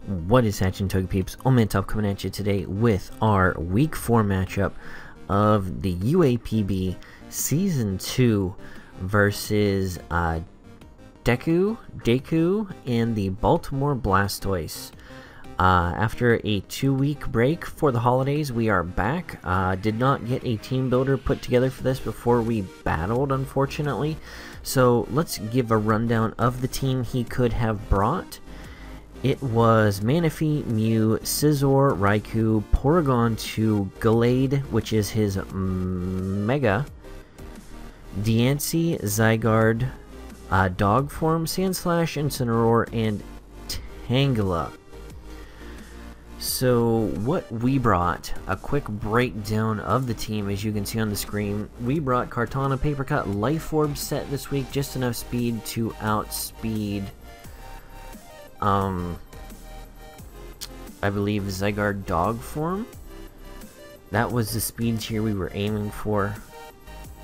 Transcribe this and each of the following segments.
What is happening, Togi peeps? Oldmantup coming at you today with our Week 4 matchup of the UAPB Season 2 versus Deku and the Baltimore Blastoise. After a 2-week break for the holidays, we are back. Did not get a team builder put together for this before we battled, unfortunately. So let's give a rundown of the team he could have brought. It was Manaphy, Mew, Scizor, Raikou, Porygon 2, Gallade, which is his Mega, Diancie, Zygarde, Dog form, Sandslash, Incineroar, and Tangela. So what we brought, a quick breakdown of the team as you can see on the screen. We brought Kartana, Paper Cut, Life Orb set this week, just enough speed to outspeed I believe Zygarde dog form. That was the speed tier we were aiming for.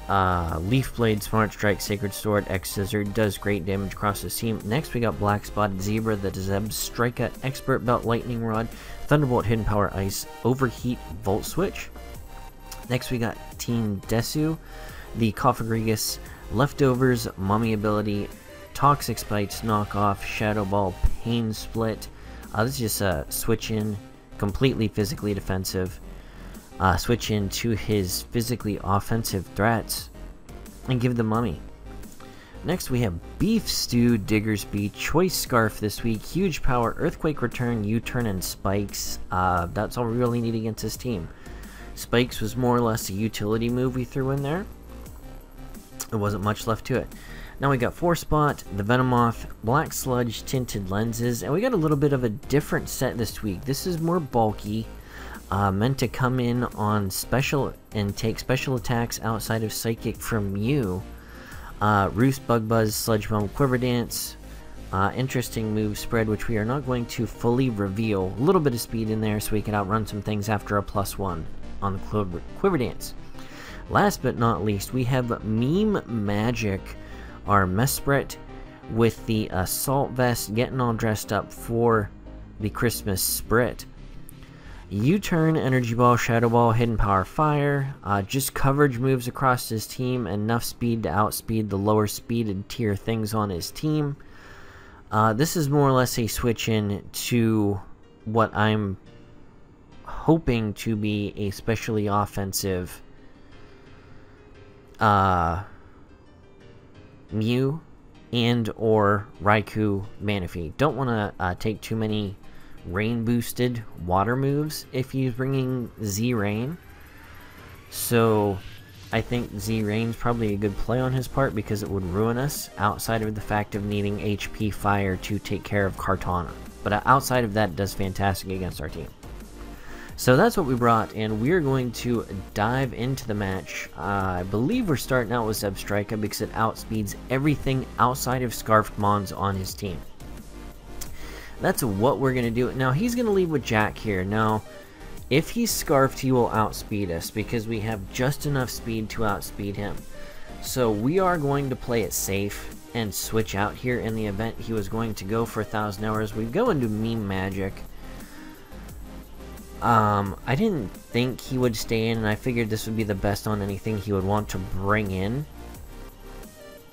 Leaf Blade, Smart Strike, Sacred Sword, X Scissor does great damage across the team. Next we got Black Spotted Zebra, the Zebstrika, Expert Belt, Lightning Rod, Thunderbolt, Hidden Power, Ice, Overheat, Volt Switch. Next we got Team Desu, the Cofagrigus, Leftovers, Mummy Ability, Toxic Spikes, Knockoff, Shadow Ball, Pain Split. This is just a switch in, completely physically defensive. Switch in to his physically offensive threats and give the Mummy. Next we have Beef Stew, Diggersby, Choice Scarf this week, Huge Power, Earthquake Return, U-Turn, and Spikes. That's all we really need against this team. Spikes was more or less a utility move we threw in there. There wasn't much left to it. Now we got 4-Spot, the Venomoth, Black Sludge, Tinted Lenses, and we got a little bit of a different set this week. This is more bulky, meant to come in on special and take special attacks outside of Psychic from Mew. Roost, Bug Buzz, Sludge Bomb, Quiver Dance, interesting move spread, which we are not going to fully reveal. A little bit of speed in there so we can outrun some things after a +1 on the Quiver Dance. Last but not least, we have Meme Magic, our Mesprit, with the Assault Vest, getting all dressed up for the Christmas Sprit. U-Turn, Energy Ball, Shadow Ball, Hidden Power, Fire. Just coverage moves across his team, enough speed to outspeed the lower speeded tier things on his team. This is more or less a switch in to what I'm hoping to be a specially offensive Mew and or Raikou Manaphy. Don't want to take too many rain boosted water moves if he's bringing Z-Rain. So I think Z-Rain's probably a good play on his part because it would ruin us outside of the fact of needing HP Fire to take care of Kartana. But outside of that, it does fantastic against our team. So that's what we brought, and we're going to dive into the match. I believe we're starting out with Zebstrika because it outspeeds everything outside of Scarfed Mons on his team. That's what we're going to do. Now, he's going to lead with Jack here. Now, if he's Scarfed, he will outspeed us because we have just enough speed to outspeed him. So we are going to play it safe and switch out here in the event he was going to go for 1,000 hours. We go into Meme Magic. I didn't think he would stay in, and I figured this would be the best on anything he would want to bring in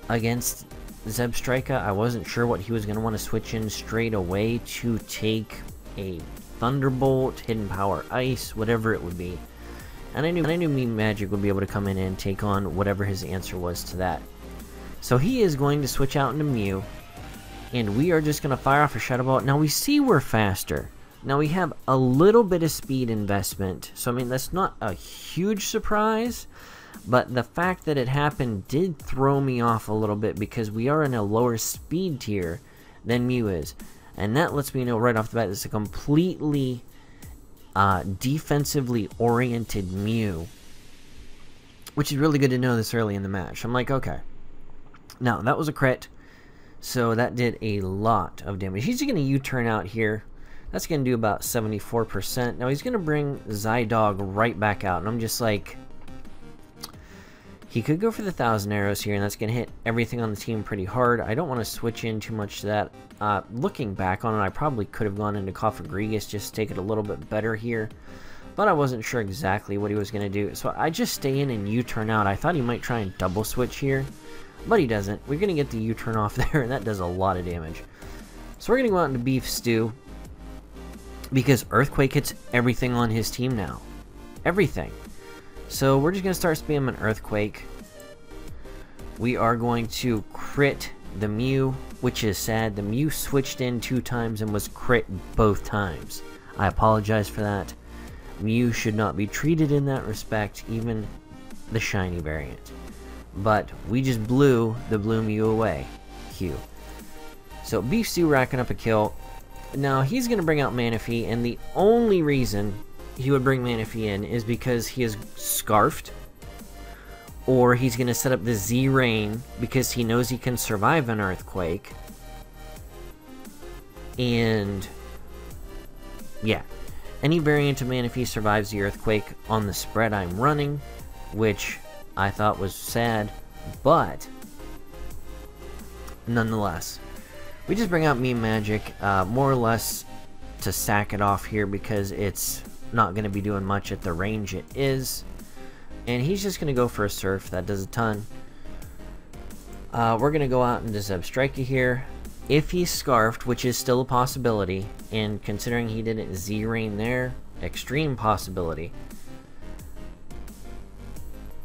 against Zebstrika. I wasn't sure what he was going to want to switch in straight away to take a Thunderbolt, Hidden Power, Ice, whatever it would be. And I knew Meme Magic would be able to come in and take on whatever his answer was to that. So he is going to switch out into Mew, and we are just going to fire off a Shadow Ball. Now we see we're faster. Now we have a little bit of speed investment, so I mean that's not a huge surprise, but the fact that it happened did throw me off a little bit because we are in a lower speed tier than Mew is, and that lets me know right off the bat it's a completely defensively oriented Mew, which is really good to know this early in the match. I'm like, okay, now that was a crit, so that did a lot of damage. He's going to U-turn out here. That's going to do about 74%. Now he's going to bring Zydog right back out. And I'm just like, He could go for the 1,000 arrows here, and that's going to hit everything on the team pretty hard. I don't want to switch in too much to that. Looking back on it, I probably could have gone into Coffagrigus just to take it a little bit better here. But I wasn't sure exactly what he was going to do. So I just stay in and U-turn out. I thought he might try and double switch here, but he doesn't. We're going to get the U-turn off there, and that does a lot of damage. So we're going to go out into Beef Stew, because Earthquake hits everything on his team now. Everything. So we're just going to start spamming Earthquake. We are going to crit the Mew, which is sad. The Mew switched in 2 times and was crit both times. I apologize for that. Mew should not be treated in that respect, even the shiny variant. But we just blew the blue Mew away. Q. So Beef Stew racking up a kill. Now he's going to bring out Manaphy, and the only reason he would bring Manaphy in is because he is Scarfed, or he's going to set up the Z-Rain because he knows he can survive an Earthquake. And yeah, any variant of Manaphy survives the Earthquake on the spread I'm running, which I thought was sad, but nonetheless, we just bring out Meme Magic, more or less to sack it off here because it's not going to be doing much at the range it is. And he's just going to go for a Surf. That does a ton. We're going to go out into Zebstrika here. If he's Scarfed, which is still a possibility, and considering he didn't Z-Rain there, extreme possibility.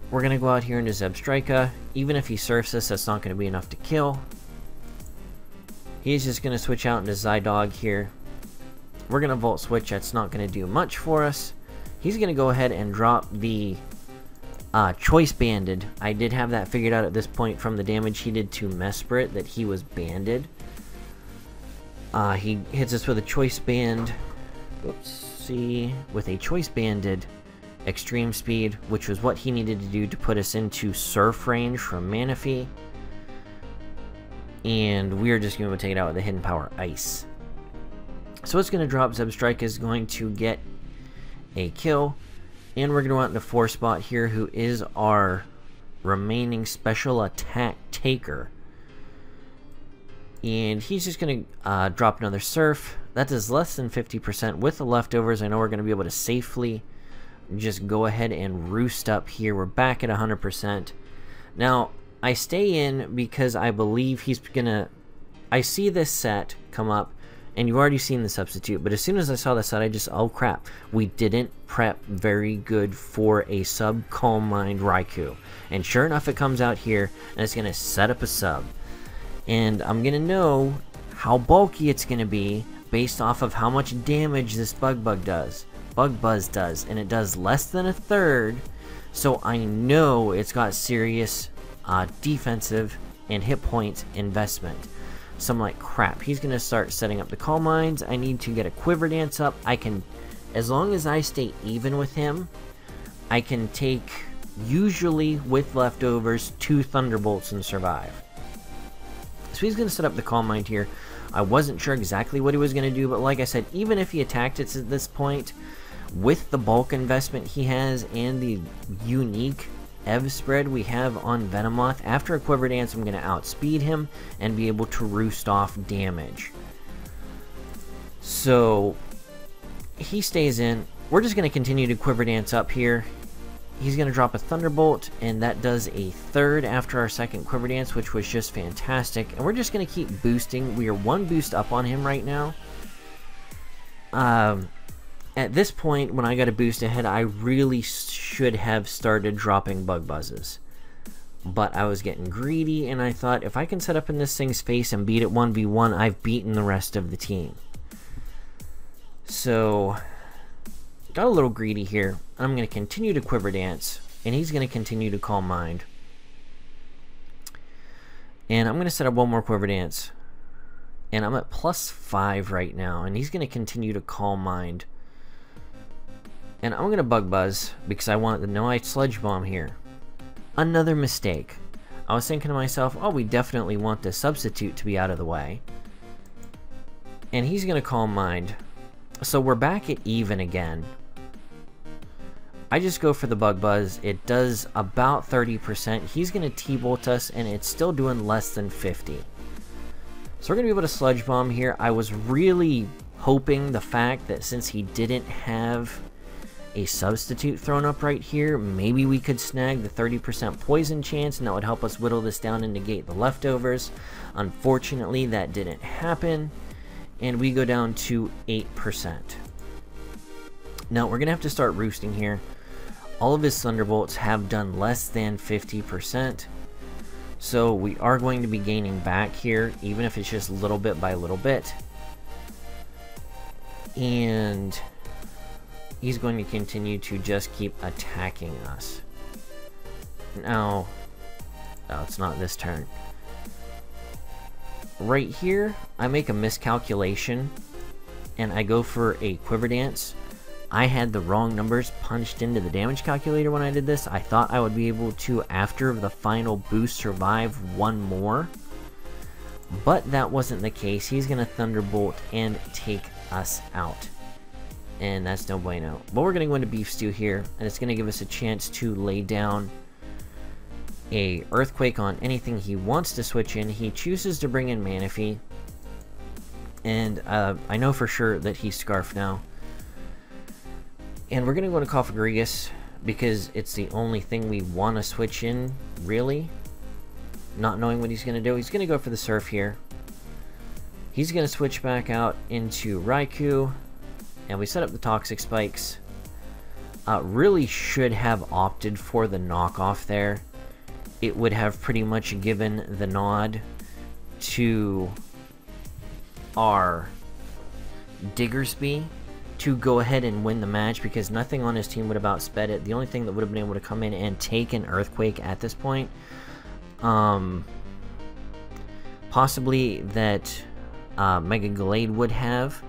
We're going to go out here into Zebstrika. Even if he Surfs us, that's not going to be enough to kill. He's just going to switch out into Zydog here. We're going to Volt Switch. That's not going to do much for us. He's going to go ahead and drop the Choice Banded. I did have that figured out at this point from the damage he did to Mesprit, that he was banded. He hits us with a Choice Band. Oops, see, with a Choice Banded Extreme Speed, which was what he needed to do to put us into Surf range from Manaphy. And we're just going to take it out with the Hidden Power Ice. So it's going to drop. Zebstrika is going to get a kill. And we're going to go out into 4-Spot here, who is our remaining special attack taker. And he's just going to drop another Surf. That does less than 50%. With the leftovers, I know we're going to be able to safely just go ahead and roost up here. We're back at 100%. Now, I stay in because I believe he's going to... I see this set come up, and you've already seen the substitute, but as soon as I saw the set, I just, oh crap, we didn't prep very good for a sub Calm Mind Raikou. And sure enough, it comes out here, and it's going to set up a sub. And I'm going to know how bulky it's going to be based off of how much damage this Bug Buzz does, and it does less than a third, so I know it's got serious defensive and hit point investment. So I'm like, crap, he's going to start setting up the Calm Minds. I need to get a Quiver Dance up. I can, as long as I stay even with him, I can take, usually with leftovers, 2 Thunderbolts and survive. So he's going to set up the Calm Mind here. I wasn't sure exactly what he was going to do, but like I said, even if he attacked it at this point, with the bulk investment he has and the unique EV spread we have on Venomoth, after a Quiver Dance, I'm going to outspeed him and be able to roost off damage. So he stays in. We're just going to continue to Quiver Dance up here. He's going to drop a Thunderbolt, and that does a third after our second Quiver Dance, which was just fantastic. And we're just going to keep boosting. We are 1 boost up on him right now. At this point, when I got a boost ahead, I really should have started dropping Bug Buzzes. But I was getting greedy, and I thought, if I can set up in this thing's face and beat it 1v1, I've beaten the rest of the team. So, got a little greedy here. I'm going to continue to Quiver Dance, and he's going to continue to Calm Mind. And I'm going to set up one more Quiver Dance. And I'm at +5 right now, and he's going to continue to Calm Mind. And I'm going to Bug Buzz because I want the no Sludge Bomb here. Another mistake. I was thinking to myself, oh, we definitely want the substitute to be out of the way. And he's going to Calm Mind. So we're back at even again. I just go for the Bug Buzz. It does about 30%. He's going to T-Bolt us, and it's still doing less than 50. So we're going to be able to Sludge Bomb here. I was really hoping the fact that since he didn't have a substitute thrown up right here, maybe we could snag the 30% poison chance, and that would help us whittle this down and negate the leftovers. Unfortunately, that didn't happen, and we go down to 8%. Now, we're going to have to start roosting here. All of his Thunderbolts have done less than 50%, so we are going to be gaining back here, even if it's just little bit by little bit. And he's going to continue to just keep attacking us. Now, no, it's not this turn. Right here, I make a miscalculation, and I go for a Quiver Dance. I had the wrong numbers punched into the damage calculator when I did this. I thought I would be able to, after the final boost, survive one more. But that wasn't the case. He's going to Thunderbolt and take us out. And that's no bueno. But we're going to go into Beef Stew here, and it's going to give us a chance to lay down a Earthquake on anything he wants to switch in. He chooses to bring in Manaphy. And I know for sure that he's Scarf now. And we're going to go to Cofagrigus because it's the only thing we want to switch in, really. Not knowing what he's going to do. He's going to go for the Surf here. He's going to switch back out into Raikou. And we set up the Toxic Spikes. Really should have opted for the knockoff there. It would have pretty much given the nod to our Diggersby to go ahead and win the match, because nothing on his team would have outsped it. The only thing that would have been able to come in and take an Earthquake at this point, possibly that Mega Gallade would have,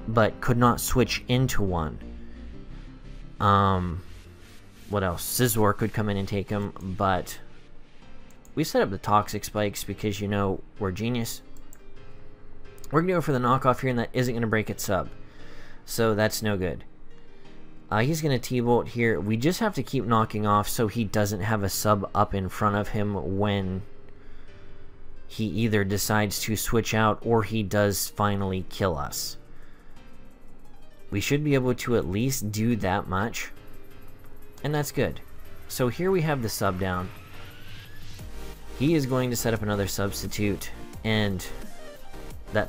but could not switch into one. What else? Scizor could come in and take him, but we set up the Toxic Spikes because, you know, we're genius. We're going to go for the knockoff here, and that isn't going to break its sub. So that's no good. He's going to T-Bolt here. We just have to keep knocking off so he doesn't have a sub up in front of him when he either decides to switch out or he does finally kill us. We should be able to at least do that much, and that's good. So here we have the sub down. He is going to set up another substitute, and that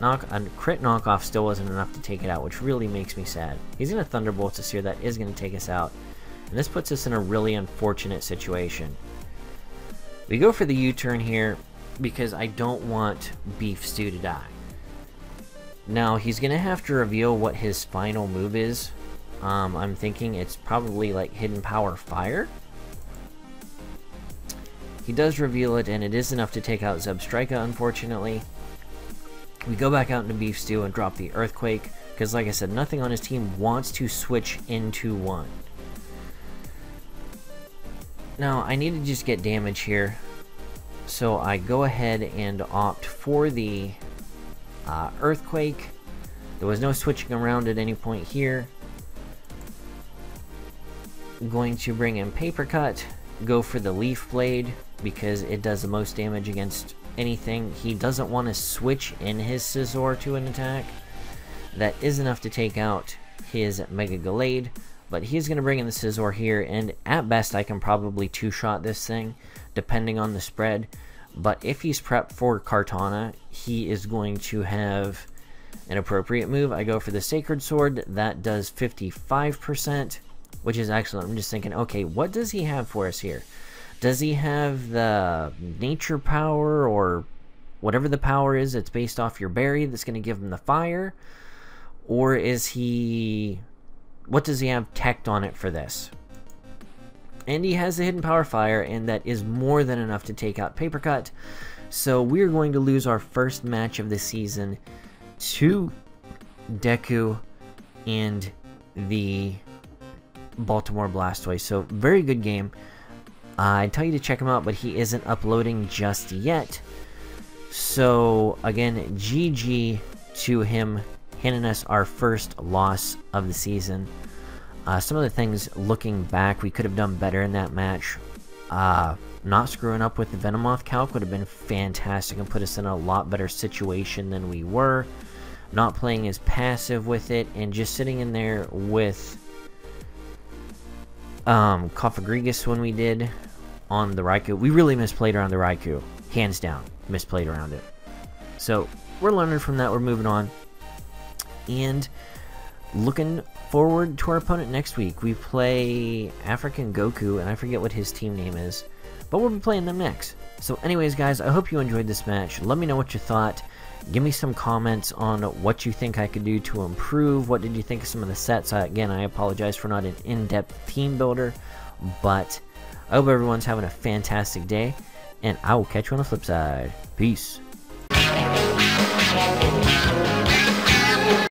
crit knockoff still wasn't enough to take it out, which really makes me sad. He's going to Thunderbolt us here. That is going to take us out, and this puts us in a really unfortunate situation. We go for the U-turn here because I don't want Beef Stew to die. Now, he's going to have to reveal what his final move is. I'm thinking it's probably like Hidden Power Fire. He does reveal it, and it is enough to take out Zebstrika, unfortunately. We go back out into Beef Stew and drop the Earthquake, because like I said, nothing on his team wants to switch into one. Now, I need to just get damage here, so I go ahead and opt for the Earthquake. There was no switching around at any point here. I'm going to bring in Paper Cut, go for the Leaf Blade, because it does the most damage against anything. He doesn't want to switch in his Scizor to an attack. That is enough to take out his Mega Gallade, but he's going to bring in the Scizor here, and at best I can probably two-shot this thing, depending on the spread. But if he's prepped for Kartana, he is going to have an appropriate move. I go for the Sacred Sword. That does 55%, which is excellent. I'm just thinking, okay, what does he have for us here? Does he have the nature power, or whatever the power is that's based off your berry that's going to give him the fire? Or is he... what does he have teched on it for this? And he has the Hidden Power Fire, and that is more than enough to take out Paper Cut. So we're going to lose our first match of the season to Deku and the Baltimore Blastoise. So very good game. I'd tell you to check him out, but he isn't uploading just yet. So again, GG to him, handing us our first loss of the season. Some of the things looking back we could have done better in that match. Not screwing up with the Venomoth calc would have been fantastic and put us in a lot better situation than we were. Not playing as passive with it and just sitting in there with Cofagrigus when we did on the Raikou. We really misplayed around the Raikou. Hands down, misplayed around it. So we're learning from that. We're moving on. And looking forward to our opponent next week. We play African Goku, and I forget what his team name is. But we'll be playing them next. So anyways, guys, I hope you enjoyed this match. Let me know what you thought. Give me some comments on what you think I could do to improve. What did you think of some of the sets? Again, I apologize for not an in-depth team builder. But I hope everyone's having a fantastic day. And I will catch you on the flip side. Peace.